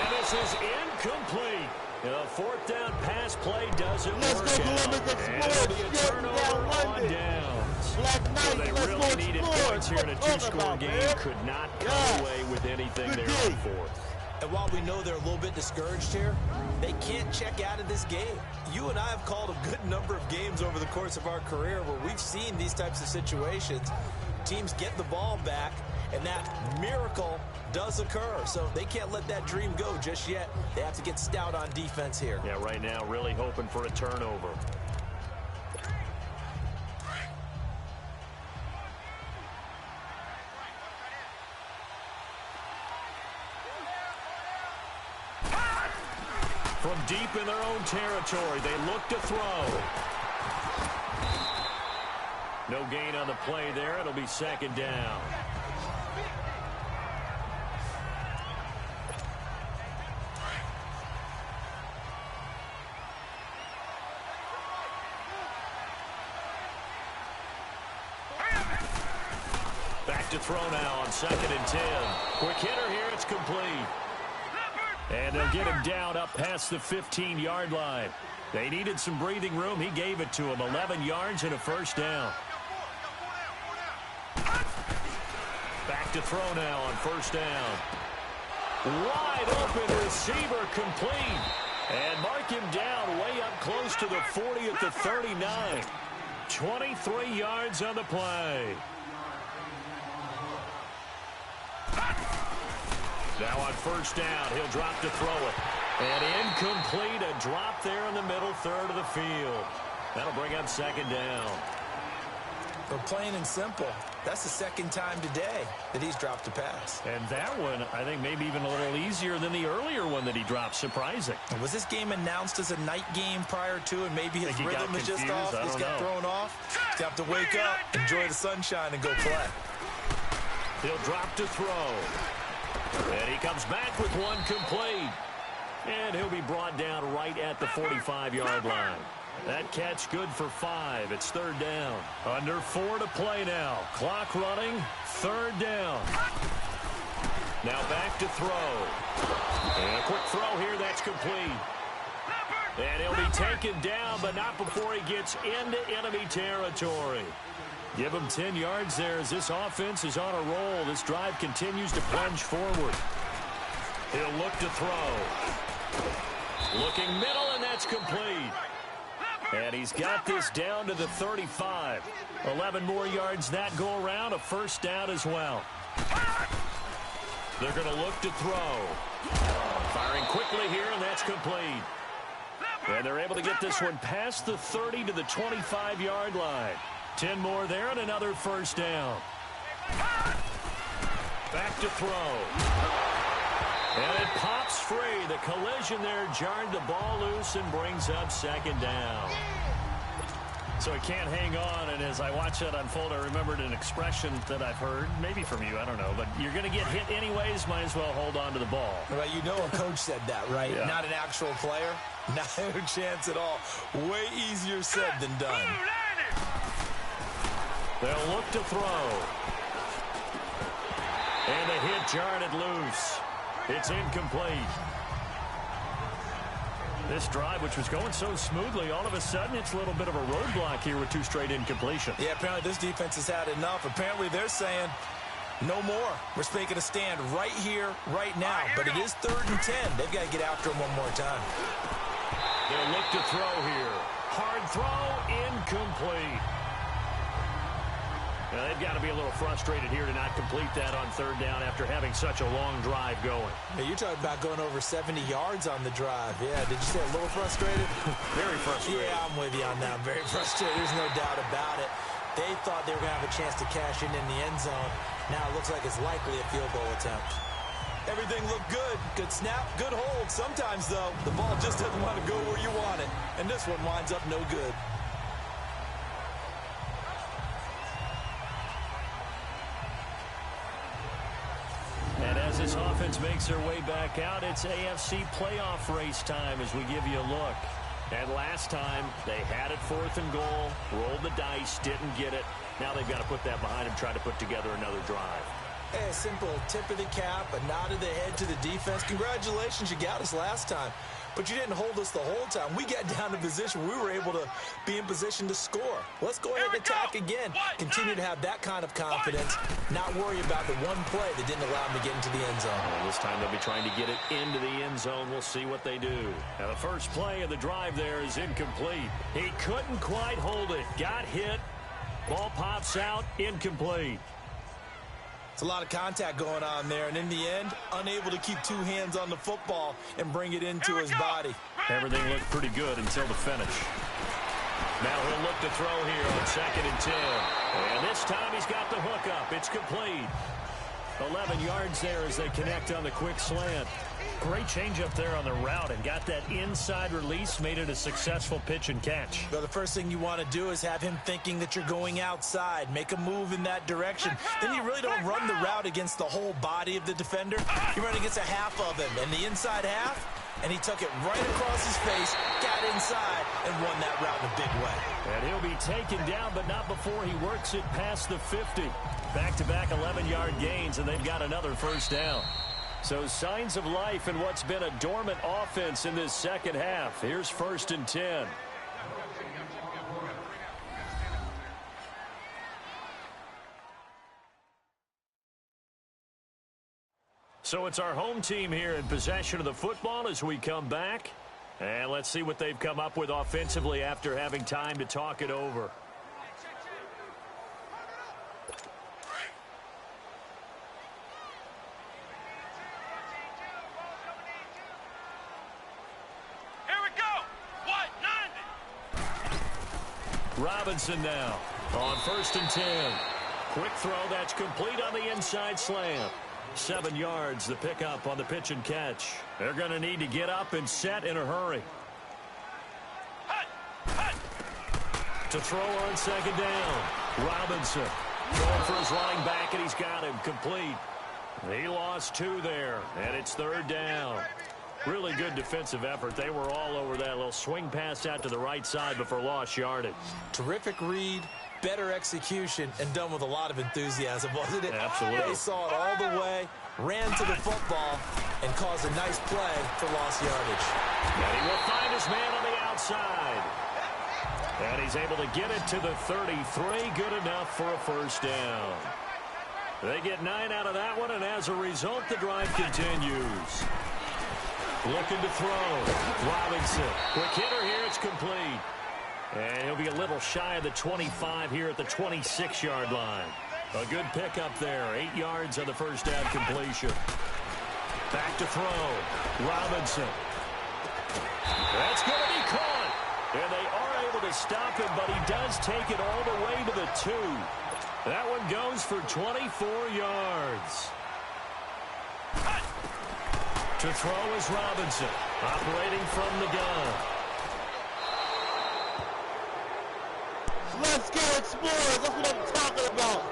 And this is incomplete. The 4th down pass play doesn't work out. And it'll be a turnover on downs. So they really needed points here in a 2-score game. Could not come away with anything there on 4th. And while we know they're a little bit discouraged here, they can't check out of this game. You and I have called a good number of games over the course of our career where we've seen these types of situations. Teams get the ball back, and that miracle does occur. So they can't let that dream go just yet. They have to get stout on defense here. Yeah, right now really hoping for a turnover. From deep in their own territory, they look to throw. No gain on the play there. It'll be 2nd down. Back to throw now on 2nd and 10. Quick hitter here. It's complete. And they'll get him down up past the 15-yard line. They needed some breathing room. He gave it to him. 11 yards and a 1st down. Back to throw now on 1st down. Wide open receiver complete. And mark him down way up close to the 40 at the 39. 23 yards on the play. Now on 1st down, he'll drop to throw it. And incomplete, a drop there in the middle 3rd of the field. That'll bring up 2nd down. But plain and simple, that's the 2nd time today that he's dropped a pass. And that one, I think, maybe even a little easier than the earlier one that he dropped. Surprising. Was this game announced as a night game prior to, and maybe his rhythm is just off? He's got thrown off. He's got to wake up, enjoy the sunshine, and go play. He'll drop to throw. And he comes back with one complete. And he'll be brought down right at the 45-yard line. That catch good for 5. It's 3rd down. Under 4 to play now. Clock running. 3rd down. Now back to throw. And a quick throw here. That's complete. And he'll be taken down, but not before he gets into enemy territory. Give him 10 yards there as this offense is on a roll. This drive continues to plunge forward. He'll look to throw. Looking middle, and that's complete. And he's got this down to the 35. 11 more yards that go around, a 1st down as well. They're going to look to throw. Firing quickly here, and that's complete. And they're able to get this one past the 30 to the 25-yard line. 10 more there and another first down. Back to throw. And it pops free. The collision there jarred the ball loose and brings up second down. So it can't hang on, and as I watch that unfold, I remembered an expression that I've heard, maybe from you, I don't know, but you're going to get hit anyways, might as well hold on to the ball. Well, you know a coach said that, right? Yeah. Not an actual player. Not a chance at all. Way easier said than done. They'll look to throw. And the hit jarred it loose. It's incomplete. This drive, which was going so smoothly, all of a sudden it's a little bit of a roadblock here with 2 straight incompletions. Yeah, apparently this defense has had enough. Apparently they're saying no more. We're making a stand right here, right now. But it is 3rd and 10. They've got to get after him one more time. They'll look to throw here. Hard throw, incomplete. Now, they've got to be a little frustrated here to not complete that on 3rd down after having such a long drive going. Hey, you're talking about going over 70 yards on the drive. Yeah, did you say a little frustrated? Very frustrated. Yeah, I'm with you on that. Very frustrated. There's no doubt about it. They thought they were going to have a chance to cash in the end zone. Now it looks like it's likely a field goal attempt. Everything looked good. Good snap, good hold. Sometimes, though, the ball just doesn't want to go where you want it. And this one winds up no good. And as this offense makes their way back out, it's AFC playoff race time as we give you a look. And last time, they had it 4th and goal, rolled the dice, didn't get it. Now they've got to put that behind them, try to put together another drive. Hey, a simple tip of the cap, a nod of the head to the defense. Congratulations, you got us last time. But you didn't hold us the whole time. We got down to position. We were able to be in position to score. Let's go ahead and attack again. Continue to have that kind of confidence. Not worry about the one play that didn't allow them to get into the end zone. Well, this time they'll be trying to get it into the end zone. We'll see what they do. Now, the first play of the drive there is incomplete. He couldn't quite hold it. Got hit. Ball pops out. Incomplete. It's a lot of contact going on there, and in the end, unable to keep 2 hands on the football and bring it into his body. Everything looked pretty good until the finish. Now he'll look to throw here on 2nd and 10. And this time he's got the hook up. It's complete. 11 yards there as they connect on the quick slant. Great change up there on the route and got that inside release, made it a successful pitch and catch. Well, the first thing you want to do is have him thinking that you're going outside, make a move in that direction. Then you really don't run the route against the whole body of the defender. You run against a half of him, and the inside half, and he took it right across his face, got inside, and won that route in a big way. And he'll be taken down, but not before he works it past the 50. Back-to-back 11-yard gains, and they've got another first down. So signs of life in what's been a dormant offense in this second half. Here's 1st and 10. So it's our home team here in possession of the football as we come back. And let's see what they've come up with offensively after having time to talk it over. Robinson now on 1st and 10. Quick throw, that's complete on the inside slant. 7 yards, the pickup on the pitch and catch. They're going to need to get up and set in a hurry. To throw on 2nd down. Robinson going for his running back, and he's got him complete. He lost 2 there, and it's 3rd down. Really good defensive effort. They were all over that little swing pass out to the right side before lost yardage. Terrific read, better execution, and done with a lot of enthusiasm, wasn't it? Absolutely. They saw it all the way, ran to the football, and caused a nice play for lost yardage. And he will find his man on the outside. And he's able to get it to the 33. Good enough for a first down. They get 9 out of that one, and as a result, the drive continues. Looking to throw. Robinson. Quick hitter here. It's complete. And he'll be a little shy of the 25 here at the 26-yard line. A good pickup there. 8 yards on the first down completion. Back to throw. Robinson. That's going to be caught. And they are able to stop him, but he does take it all the way to the 2. That one goes for 24 yards. To throw is Robinson, operating from the gun. Let's go explore. That's what I'm talking about.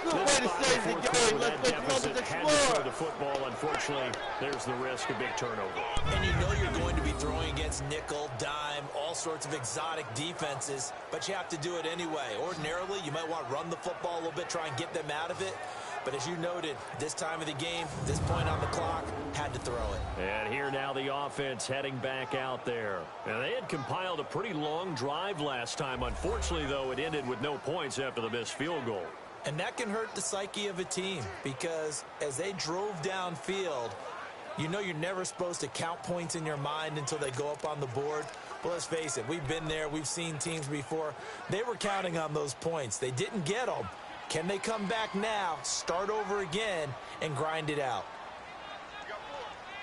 Good way to save the game. Let's explore. The football, unfortunately, there's the risk of big turnover. And you know you're going to be throwing against nickel, dime, all sorts of exotic defenses, but you have to do it anyway. Ordinarily, you might want to run the football a little bit, try and get them out of it. But as you noted, this time of the game, this point on the clock, had to throw it. And here now the offense heading back out there. And they had compiled a pretty long drive last time. Unfortunately, though, it ended with no points after the missed field goal. And that can hurt the psyche of a team because as they drove downfield, you know you're never supposed to count points in your mind until they go up on the board. Well, let's face it, we've been there. We've seen teams before. They were counting on those points. They didn't get them. Can they come back now, start over again, and grind it out?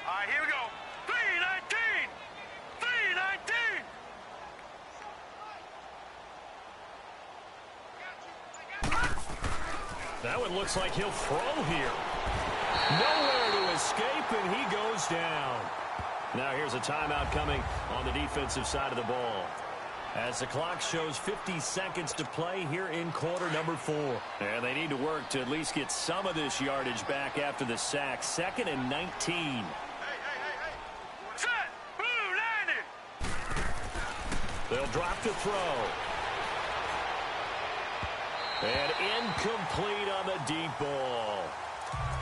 All right, here we go. 3-19. 3-19. That one looks like he'll throw here. Nowhere to escape, and he goes down. Now here's a timeout coming on the defensive side of the ball. As the clock shows 50 seconds to play here in quarter number 4. And they need to work to at least get some of this yardage back after the sack. 2nd and 19. Set. Blue 90. They'll drop to throw. And incomplete on the deep ball.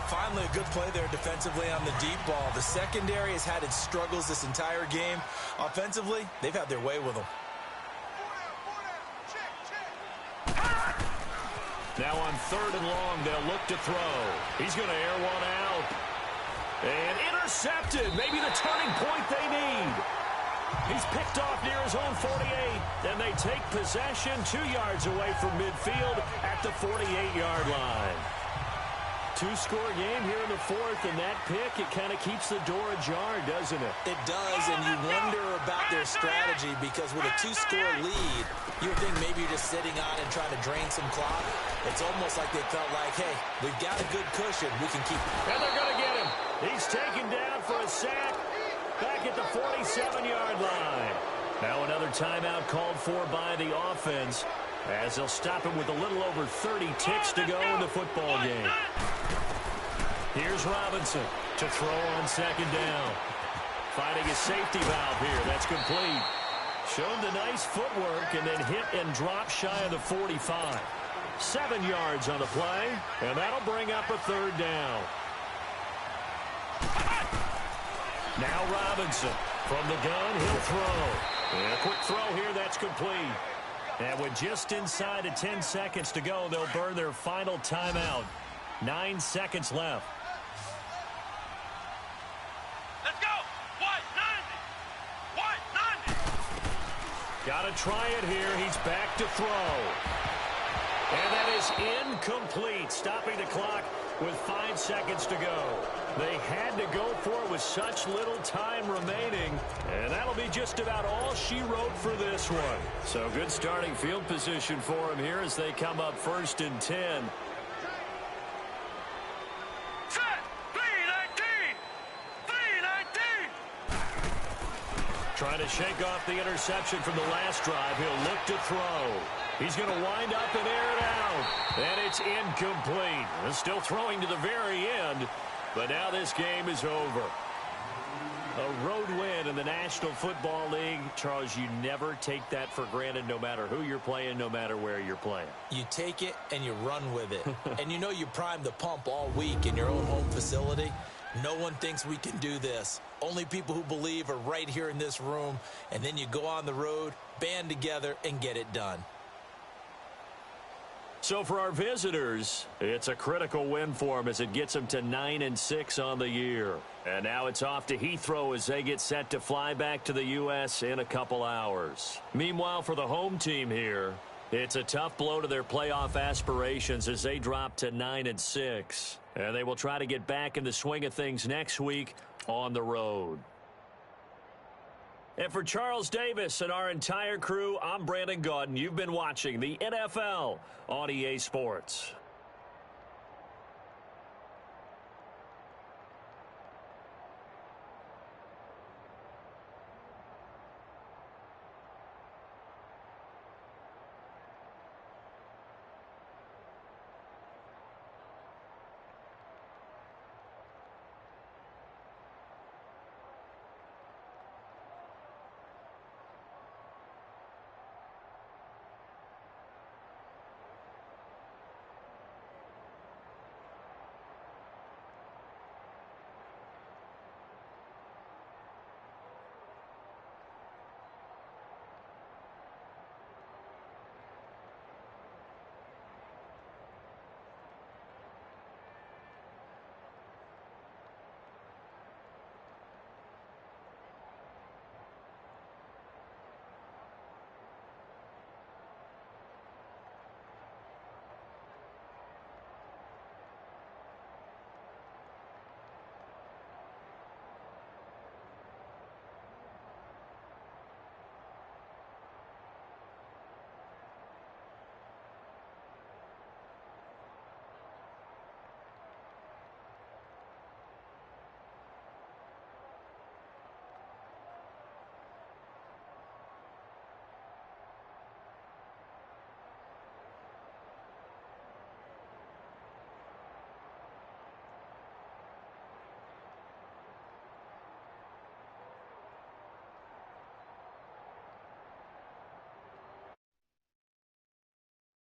Finally, a good play there defensively on the deep ball. The secondary has had its struggles this entire game. Offensively, they've had their way with them. Now on 3rd and long, they'll look to throw. He's going to air one out. And intercepted. Maybe the turning point they need. He's picked off near his own 48. And they take possession 2 yards away from midfield at the 48-yard line. 2-score game here in the 4th, and that pick, it kind of keeps the door ajar, doesn't it? It does, and you wonder about their strategy because with a 2-score lead, you would think maybe you're just sitting on and trying to drain some clock. It's almost like they felt like, hey, we've got a good cushion. We can keep it. And they're going to get him. He's taken down for a sack back at the 47-yard line. Now another timeout called for by the offense as they'll stop him with a little over 30 ticks to go in the football game. Here's Robinson to throw on 2nd down. Finding a safety valve here. That's complete. Showed the nice footwork and then hit and drop shy of the 45. 7 yards on the play, and that'll bring up a 3rd down. Now Robinson from the gun, he'll throw. And a quick throw here, that's complete. And with just inside of 10 seconds to go, they'll burn their final timeout. 9 seconds left. Let's go. White 90. Got to try it here. He's back to throw. And that is incomplete, stopping the clock with 5 seconds to go. They had to go for it with such little time remaining, and that'll be just about all she wrote for this one. So good starting field position for him here as they come up 1st and 10. Set. 3-19. Trying to shake off the interception from the last drive. He'll look to throw. He's going to wind up and air it out. And it's incomplete. He's still throwing to the very end. But now this game is over. A road win in the National Football League. Charles, you never take that for granted no matter who you're playing, no matter where you're playing. You take it and you run with it. And you know you primed the pump all week in your own home facility. No one thinks we can do this. Only people who believe are right here in this room. And then you go on the road, band together, and get it done. So for our visitors, it's a critical win for them as it gets them to 9-6 on the year. And now it's off to Heathrow as they get set to fly back to the U.S. in a couple hours. Meanwhile, for the home team here, It's a tough blow to their playoff aspirations as they drop to 9-6. And they will try to get back in the swing of things next week on the road. And for Charles Davis and our entire crew, I'm Brandon Gaudin. You've been watching the NFL on EA Sports.